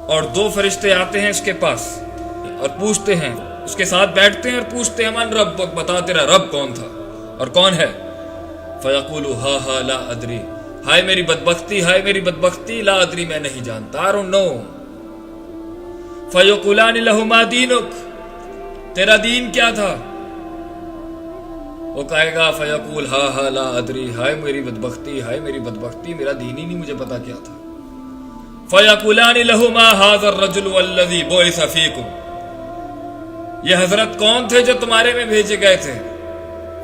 اور 2 فرشتے آتے ہیں اس کے پاس اور پوچھتے ہیں، اس کے ساتھ بیٹھتے ہیں اور پوچھتے ہیں من رب، بتا تیرا رب کون تھا اور کون ہے؟ فیقول ہا ہا لا ادری، ہائے میری بدبختی، ہائے میری بدبختی، لا ادری میں نہیں جانتا، I don't know۔ فیقولان لہ ما دینک، تیرا دین کیا تھا؟ وہ کہے گا فیقول ہا ہا لا ادری، ہائے میری بدبختی، ہائے میری بدبختی، میرا دین ہی نہیں مجھے پتا کیا تھا۔ فیقولان لہ ما ھذا الرجل الذی بعث فیکم، یہ حضرت کون تھے جو تمہارے میں بھیجے گئے تھے؟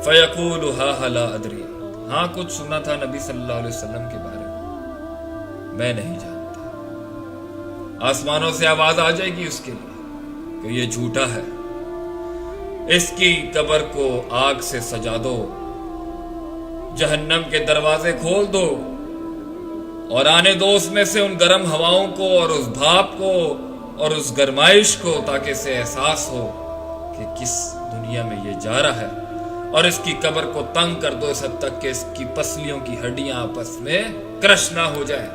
فیقول ہا ہا لا ادری، ہاں کچھ سنا تھا نبی صلی اللہ علیہ وسلم کے بارے میں نہیں جانتا۔ آسمانوں سے آواز آ جائے گی اس کے لیے کہ یہ جھوٹا ہے، اس کی قبر کو آگ سے سجا دو، جہنم کے دروازے کھول دو اور آنے دو اس میں سے ان گرم ہواؤں کو اور اس بھاپ کو اور اس گرمائش کو، تاکہ اسے احساس ہو کہ کس دنیا میں یہ جا رہا ہے، اور اس کی قبر کو تنگ کر دو اس حد تک کہ اس کی پسلیوں کی ہڈیاں آپس میں کرش نہ ہو جائیں۔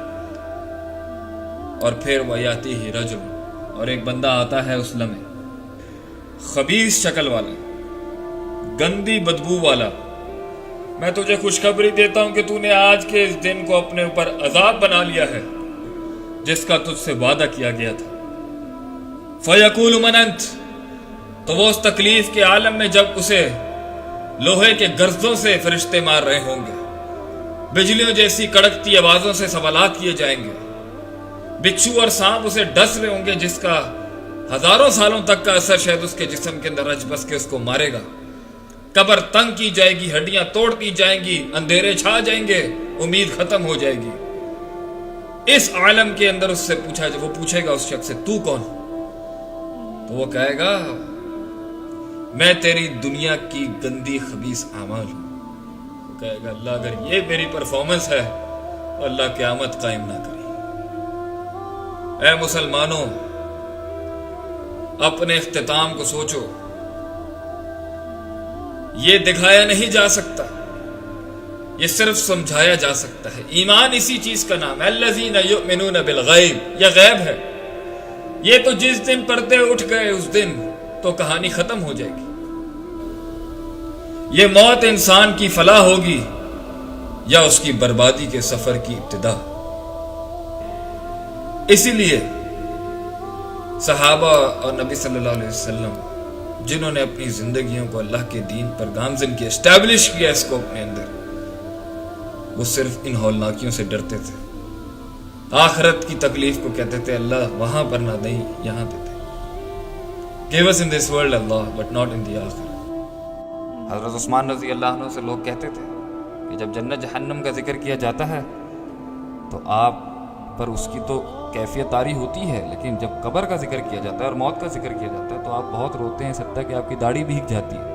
اور پھر وَيَأْتِيهِ رَجُلٌ، اور ایک بندہ آتا ہے اس لمحے، خبیث شکل والا، گندی بدبو والا، میں تجھے خوشخبری دیتا ہوں کہ تو نے آج کے اس دن کو اپنے اوپر عذاب بنا لیا ہے جس کا تجھ سے وعدہ کیا گیا تھا۔ فَيَقُولُ مَنْ أَنْتَ، تو وہ اس تکلیف کے عالم میں جب اسے لوہے کے گرزوں سے فرشتے مار رہے ہوں گے، بجلیوں جیسی کڑکتی آوازوں سے سوالات کیے جائیں گے، بچھو اور سانپ اسے ڈس رہے ہوں گے جس کا ہزاروں سالوں تک کا اثر شاید اس کے جسم کے اندر رچ بس کے اس کو مارے گا، قبر تنگ کی جائے گی، ہڈیاں توڑ دی جائیں گی، اندھیرے چھا جائیں گے، امید ختم ہو جائے گی۔ اس عالم کے اندر اس سے وہ پوچھے گا اس شخص سے تو کون؟ تو وہ کہے گا میں تیری دنیا کی گندی خبیث اعمال ہوں۔ وہ کہے گا اللہ اگر یہ میری پرفارمنس ہے تو اللہ قیامت قائم نہ کرے۔ اے مسلمانوں، اپنے اختتام کو سوچو، یہ دکھایا نہیں جا سکتا، یہ صرف سمجھایا جا سکتا ہے۔ ایمان اسی چیز کا نام ہے، الذین یؤمنون بالغیب، یہ غیب ہے۔ یہ تو جس دن پردے اٹھ گئے اس دن تو کہانی ختم ہو جائے گی۔ یہ موت انسان کی فلاح ہوگی یا اس کی بربادی کے سفر کی ابتدا۔ اسی لیے صحابہ اور نبی صلی اللہ علیہ وسلم جنہوں نے اپنی زندگیوں کو اللہ کے دین پر گامزن کیا، اسٹیبلش کیا اس کو اپنے اندر، وہ صرف ان ہولناکیوں سے ڈرتے تھے، آخرت کی تکلیف کو کہتے تھے اللہ وہاں پر نہ دیں، یہاں دے دیں۔ Give us in this world Allah but not in the آخرت۔ حضرت عثمان رضی اللہ عنہ سے لوگ کہتے تھے کہ جب جنت جہنم کا ذکر کیا جاتا ہے تو آپ پر اس کی تو کیفیت طاری ہوتی ہے، لیکن جب قبر کا ذکر کیا جاتا ہے اور موت کا ذکر کیا جاتا ہے تو آپ بہت روتے ہیں، حتیٰ کہ آپ کی داڑھی بھیگ جاتی ہے۔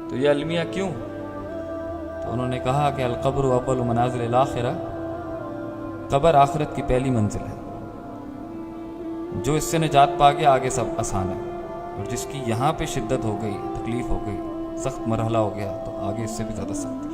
تو یہ المیہ کیوں؟ تو انہوں نے کہا کہ القبر اول منازل الاخرہ، قبر آخرت کی پہلی منزل ہے، جو اس سے نجات پا گیا آگے سب آسان ہے، اور جس کی یہاں پہ شدت ہو گئی، تکلیف ہو گئی، سخت مرحلہ ہو گیا تو آگے اس سے بھی زیادہ سخت ہے۔